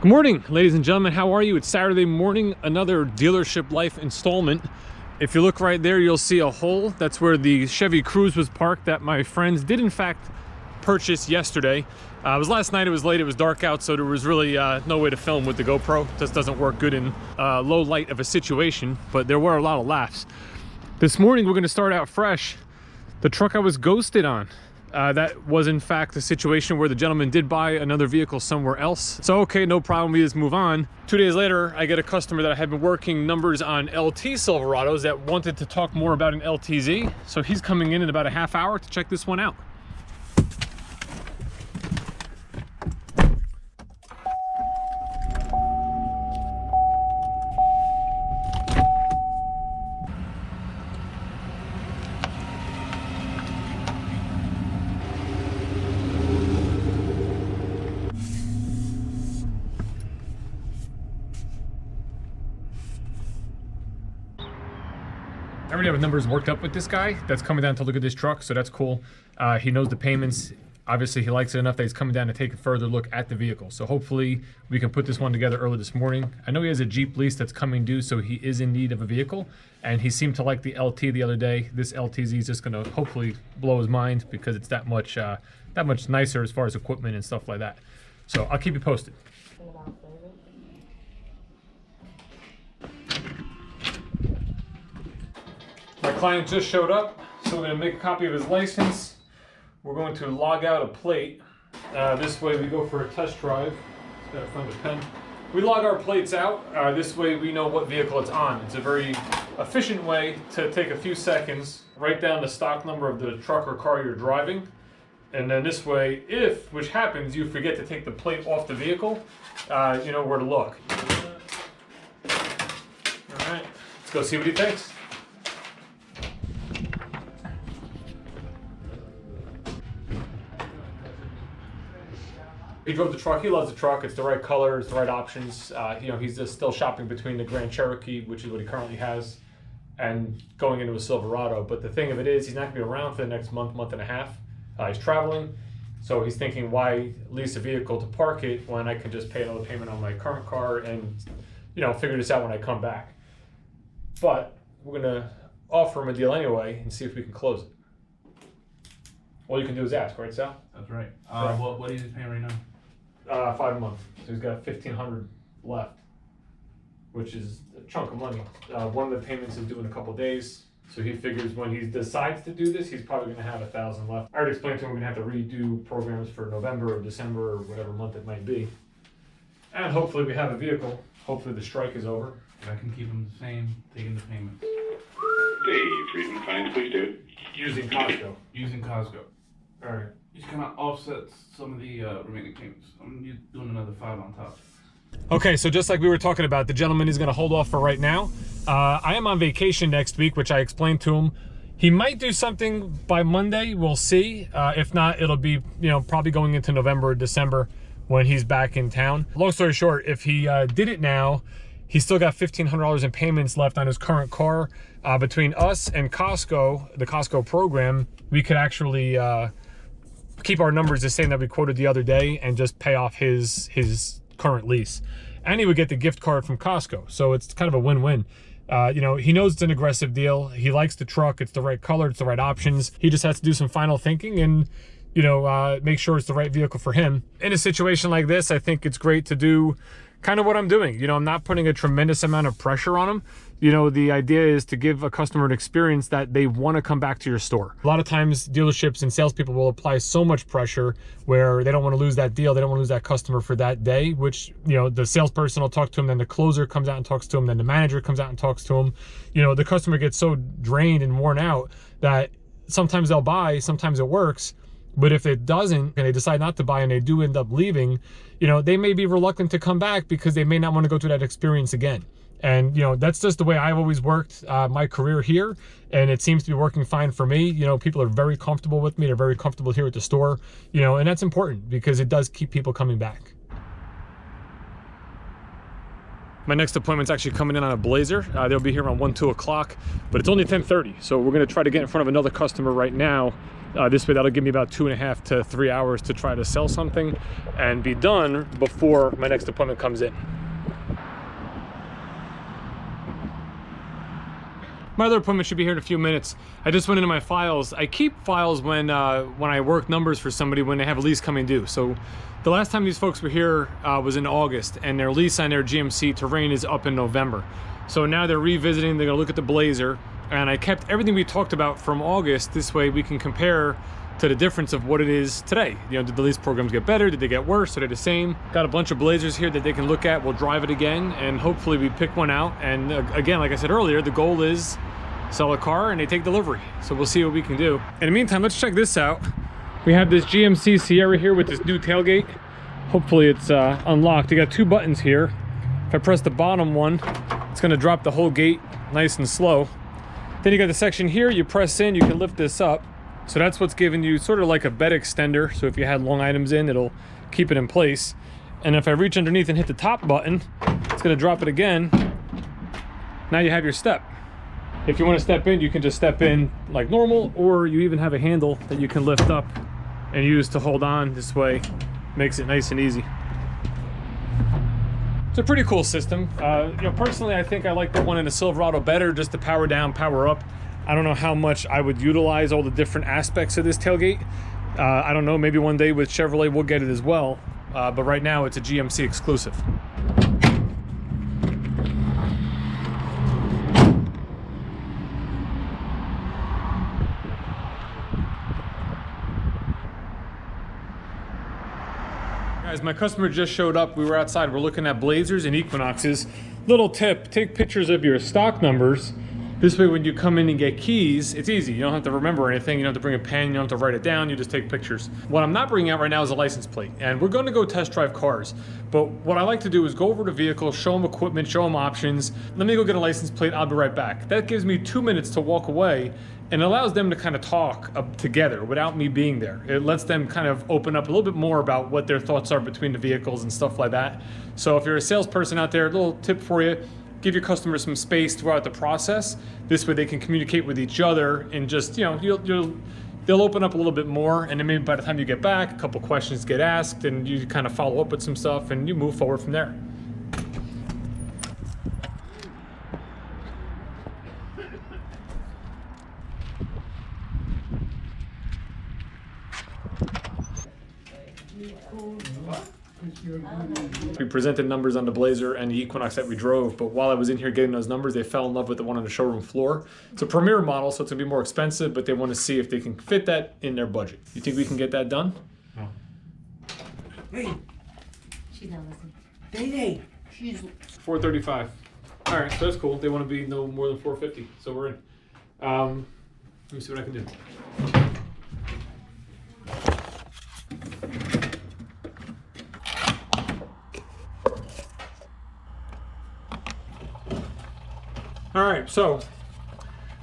Good morning, ladies and gentlemen. How are you? It's Saturday morning, another dealership life installment. If you look right there, you'll see a hole. That's where the Chevy Cruze was parked that my friends did in fact purchase yesterday. It was last night, it was late, it was dark out, so there was really no way to film with the GoPro. This doesn't work good in low light of a situation, but there were a lot of laughs. This morning, we're gonna start out fresh. The truck I was ghosted on. That was in fact a situation where the gentleman did buy another vehicle somewhere else. So okay, no problem, we just move on. 2 days later, I get a customer that I had been working numbers on LT Silverados that wanted to talk more about an LTZ. So he's coming in about a half hour to check this one out. I already have numbers worked up with this guy that's coming down to look at this truck, so that's cool. He knows the payments. Obviously, he likes it enough that he's coming down to take a further look at the vehicle. So hopefully we can put this one together early this morning. I know he has a Jeep lease that's coming due, so he is in need of a vehicle. And he seemed to like the LT the other day. This LTZ is just gonna hopefully blow his mind because it's that much nicer as far as equipment and stuff like that. So I'll keep you posted. My client just showed up, so we're going to make a copy of his license. We're going to log out a plate. This way we go for a test drive. Just gotta find a pen. We log our plates out. This way we know what vehicle it's on. It's a very efficient way to take a few seconds, write down the stock number of the truck or car you're driving. And then this way, if, which happens, you forget to take the plate off the vehicle, you know where to look. All right, let's go see what he thinks. He drove the truck, he loves the truck, it's the right color, it's the right options. You know, he's just still shopping between the Grand Cherokee, which is what he currently has, and going into a Silverado. But the thing of it is, he's not gonna be around for the next month, month and a half. He's traveling, so he's thinking, why lease a vehicle to park it when I can just pay another payment on my current car and, you know, figure this out when I come back. But we're gonna offer him a deal anyway and see if we can close it. All you can do is ask, right, Sal? That's right. What is he paying right now? 5 months. So he's got $1,500 left, which is a chunk of money. One of the payments is due in a couple days, so he figures when he decides to do this, he's probably going to have $1,000 left. I already explained to him we're going to have to redo programs for November or December or whatever month it might be, and hopefully we have a vehicle. Hopefully the strike is over. If I can keep him the same, taking the payment. Dave, reading finance, please do it. Using Costco. Using Costco. All right. He's kind of offsets some of the remaining payments. I'm doing another 5 on top. Okay, so just like we were talking about, the gentleman is going to hold off for right now. I am on vacation next week, which I explained to him. He might do something by Monday. We'll see. If not, it'll be, you know, probably going into November or December when he's back in town. Long story short, if he did it now, he's still got $1,500 in payments left on his current car. Between us and Costco, the Costco program, we could actually keep our numbers the same that we quoted the other day and just pay off his current lease. And he would get the gift card from Costco. So it's kind of a win-win. You know, he knows it's an aggressive deal. He likes the truck. It's the right color. It's the right options. He just has to do some final thinking and, you know, make sure it's the right vehicle for him. In a situation like this, I think it's great to do kind of what I'm doing. You know, I'm not putting a tremendous amount of pressure on him. You know, the idea is to give a customer an experience that they want to come back to your store. A lot of times dealerships and salespeople will apply so much pressure where they don't want to lose that deal. They don't want to lose that customer for that day, which, you know, the salesperson will talk to him, then the closer comes out and talks to him, then the manager comes out and talks to him. You know, the customer gets so drained and worn out that sometimes they'll buy, sometimes it works. But if it doesn't, and they decide not to buy and they do end up leaving, you know, they may be reluctant to come back because they may not want to go through that experience again. And, you know, that's just the way I've always worked my career here. And it seems to be working fine for me. You know, people are very comfortable with me. They're very comfortable here at the store, you know, and that's important because it does keep people coming back. My next appointment's actually coming in on a Blazer. They'll be here around 1, 2 o'clock, but it's only 10:30. So we're gonna try to get in front of another customer right now This way that'll give me about 2.5 to 3 hours to try to sell something and be done before my next appointment comes in. My other appointment should be here in a few minutes. I just went into my files. I keep files when I work numbers for somebody when they have a lease coming due. So the last time these folks were here was in August, and their lease on their GMC Terrain is up in November. So now they're revisiting, they're gonna look at the Blazer, and I kept everything we talked about from August. This way we can compare to the difference of what it is today. You know, did the lease programs get better? Did they get worse? Are they the same? Got a bunch of Blazers here that they can look at. We'll drive it again, and hopefully we pick one out. And again, like I said earlier, the goal is sell a car and they take delivery. So we'll see what we can do. In the meantime, let's check this out. We have this GMC Sierra here with this new tailgate. Hopefully it's unlocked. You got 2 buttons here. If I press the bottom one, it's gonna drop the whole gate nice and slow. Then you got the section here, you press in, you can lift this up. So that's what's giving you sort of like a bed extender. So if you had long items in, it'll keep it in place. And if I reach underneath and hit the top button, it's gonna drop it again. Now you have your step. If you want to step in, you can just step in like normal, or you even have a handle that you can lift up and use to hold on. This way makes it nice and easy. It's a pretty cool system. You know, personally, I think I like the one in the Silverado better, just to power down, power up. I don't know how much I would utilize all the different aspects of this tailgate. I don't know, maybe one day with Chevrolet we'll get it as well. But right now it's a GMC exclusive. Guys, my customer just showed up. We were outside. We're looking at Blazers and Equinoxes. Little tip, take pictures of your stock numbers. This way when you come in and get keys, it's easy. You don't have to remember anything. You don't have to bring a pen. You don't have to write it down. You just take pictures. What I'm not bringing out right now is a license plate. And we're going to go test drive cars. But what I like to do is go over the vehicle, show them equipment, show them options. Let me go get a license plate. I'll be right back. That gives me 2 minutes to walk away, and allows them to kind of talk together without me being there. It lets them kind of open up a little bit more about what their thoughts are between the vehicles and stuff like that. So if you're a salesperson out there, a little tip for you, give your customers some space throughout the process. This way they can communicate with each other, and just, you know, they'll open up a little bit more, and then maybe by the time you get back, a couple questions get asked, and you kind of follow up with some stuff, and you move forward from there. We presented numbers on the Blazer and the Equinox that we drove, but while I was in here getting those numbers, they fell in love with the one on the showroom floor. It's a premier model, so it's gonna be more expensive, but they want to see if they can fit that in their budget. You think we can get that done? No. Hey, She's not listening. Day, she's 435. All right, so that's cool. They want to be no more than 450, so we're in. Let me see what I can do. All right, so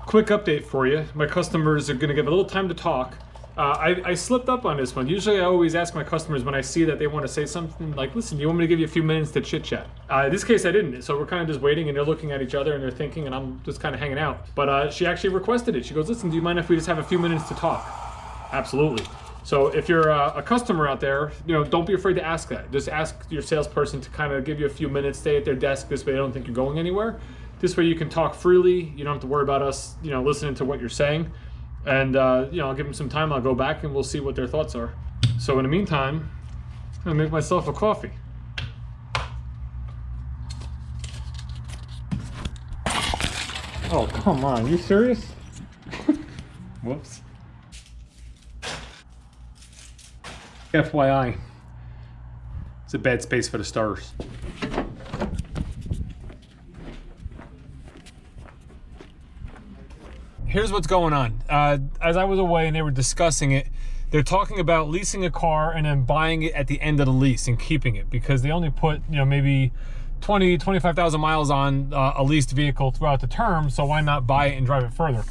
quick update for you. My customers are going to give a little time to talk. I slipped up on this one. Usually I always ask my customers when I see that they want to say something like, listen, you want me to give you a few minutes to chit chat? In this case I didn't, so we're kind of just waiting, and they're looking at each other and they're thinking, and I'm just kind of hanging out. But she actually requested it. She goes, listen, do you mind if we just have a few minutes to talk? Absolutely. So if you're a customer out there, you know, don't be afraid to ask that. Just ask your salesperson to kind of give you a few minutes, stay at their desk. This way they don't think you're going anywhere. This way you can talk freely. You don't have to worry about us, you know, listening to what you're saying. And, you know, I'll give them some time. I'll go back and we'll see what their thoughts are. So in the meantime, I'm gonna make myself a coffee. Oh, come on. You serious? Whoops. FYI, it's a bad space for the stars. Here's what's going on. As I was away and they were discussing it, they're talking about leasing a car and then buying it at the end of the lease and keeping it, because they only put, you know, maybe 20, 25,000 miles on a leased vehicle throughout the term, so why not buy it and drive it further?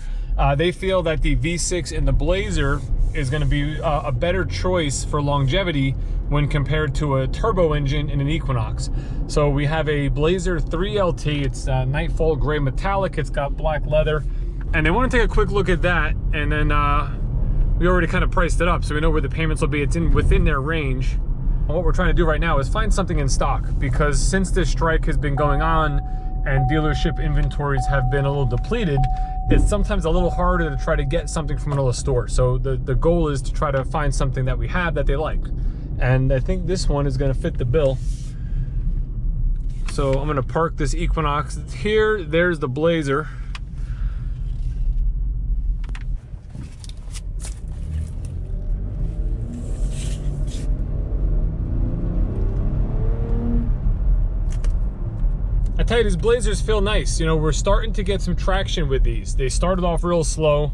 They feel that the V6 in the Blazer is going to be a better choice for longevity when compared to a turbo engine in an Equinox. So we have a Blazer 3LT. It's Nightfall gray metallic. It's got black leather. And they want to take a quick look at that, and then we already kind of priced it up, so we know where the payments will be. It's within their range. And what we're trying to do right now is find something in stock, because since this strike has been going on and dealership inventories have been a little depleted, it's sometimes a little harder to try to get something from another store. So the goal is to try to find something that we have that they like. And I think this one is gonna fit the bill. So I'm gonna park this Equinox here. There's the Blazer. I tell you, these Blazers feel nice. You know, we're starting to get some traction with these. They started off real slow,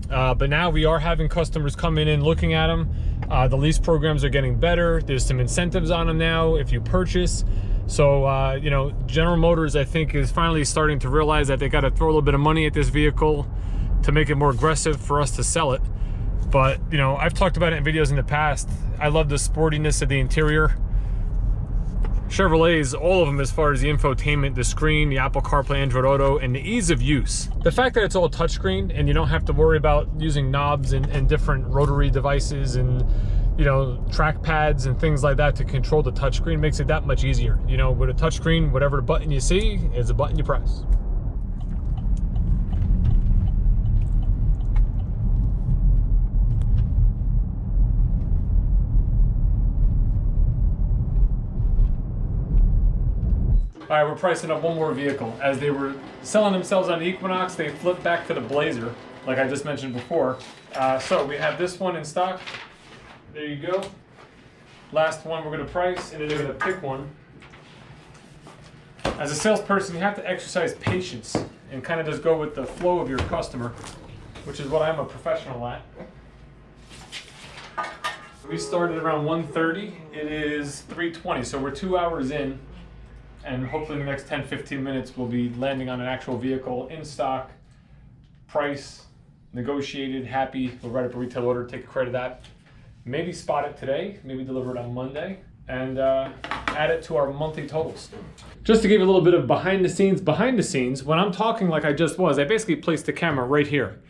but now we are having customers come in and looking at them. The lease programs are getting better. There's some incentives on them now if you purchase. So, you know, General Motors, I think, is finally starting to realize that they got to throw a little bit of money at this vehicle to make it more aggressive for us to sell it. But, you know, I've talked about it in videos in the past. I love the sportiness of the interior. Chevrolets, all of them, as far as the infotainment, the screen, the Apple CarPlay, Android Auto, and the ease of use. The fact that it's all touchscreen and you don't have to worry about using knobs and different rotary devices and, you know, track pads and things like that to control the touchscreen makes it that much easier. You know, with a touchscreen, whatever button you see is a button you press. All right, we're pricing up one more vehicle. As they were selling themselves on the Equinox, they flipped back to the Blazer, like I just mentioned before. So we have this one in stock. There you go. Last one we're gonna price, and then they're gonna pick one. As a salesperson, you have to exercise patience and kind of just go with the flow of your customer, which is what I'm a professional at. We started around 1:30. It is 3:20, so we're 2 hours in. And hopefully in the next 10-15 minutes, we'll be landing on an actual vehicle in stock, price, negotiated, happy. We'll write up a retail order, take a credit of that. Maybe spot it today, maybe deliver it on Monday, and add it to our monthly totals. Just to give you a little bit of behind the scenes, when I'm talking like I just was, I basically placed the camera right here.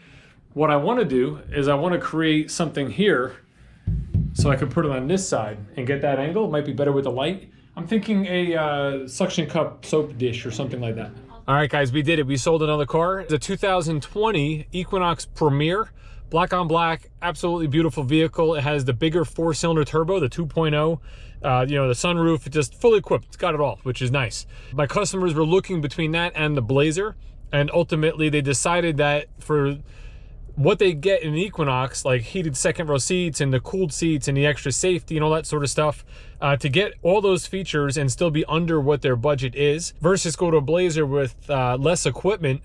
What I wanna do is I wanna create something here so I can put it on this side and get that angle. It might be better with the light. I'm thinking a suction cup soap dish or something like that. All right, guys, we did it. We sold another car. It's a 2020 Equinox Premier, black on black, absolutely beautiful vehicle. It has the bigger 4-cylinder turbo, the 2.0. You know, the sunroof, just fully equipped. It's got it all, which is nice. My customers were looking between that and the Blazer, and ultimately they decided that for what they get in an Equinox, like heated second row seats and the cooled seats and the extra safety and all that sort of stuff, to get all those features and still be under what their budget is versus go to a Blazer with less equipment,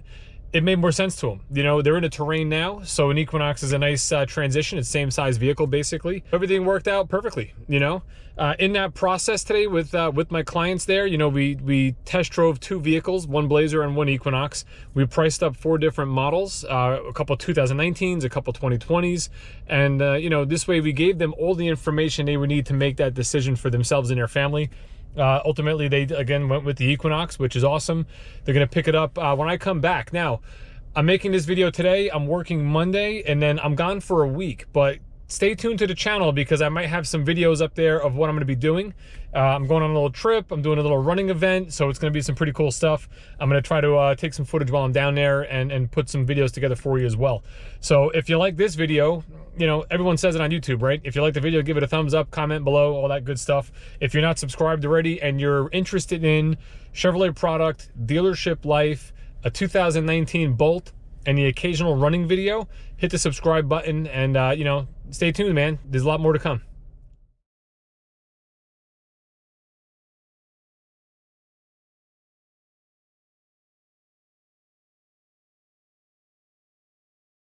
it made more sense to them. You know, they're in a terrain now, so an Equinox is a nice transition. It's same size vehicle, basically. Everything worked out perfectly, you know? In that process today with my clients there, you know, we test drove 2 vehicles, one Blazer and one Equinox. We priced up 4 different models, a couple 2019s, a couple 2020s. And, you know, this way we gave them all the information they would need to make that decision for themselves and their family. Ultimately, they again went with the Equinox, which is awesome. They're gonna pick it up when I come back. Now, I'm making this video today. I'm working Monday, and then I'm gone for a week. But stay tuned to the channel because I might have some videos up there of what I'm gonna be doing. I'm going on a little trip. I'm doing a little running event, so it's gonna be some pretty cool stuff. I'm gonna try to take some footage while I'm down there and put some videos together for you as well. So if you like this video, you know, everyone says it on YouTube, right? If you like the video, give it a thumbs up, comment below, all that good stuff. If you're not subscribed already and you're interested in Chevrolet product, dealership life, a 2019 Bolt, and the occasional running video, hit the subscribe button and, you know, stay tuned, man. There's a lot more to come.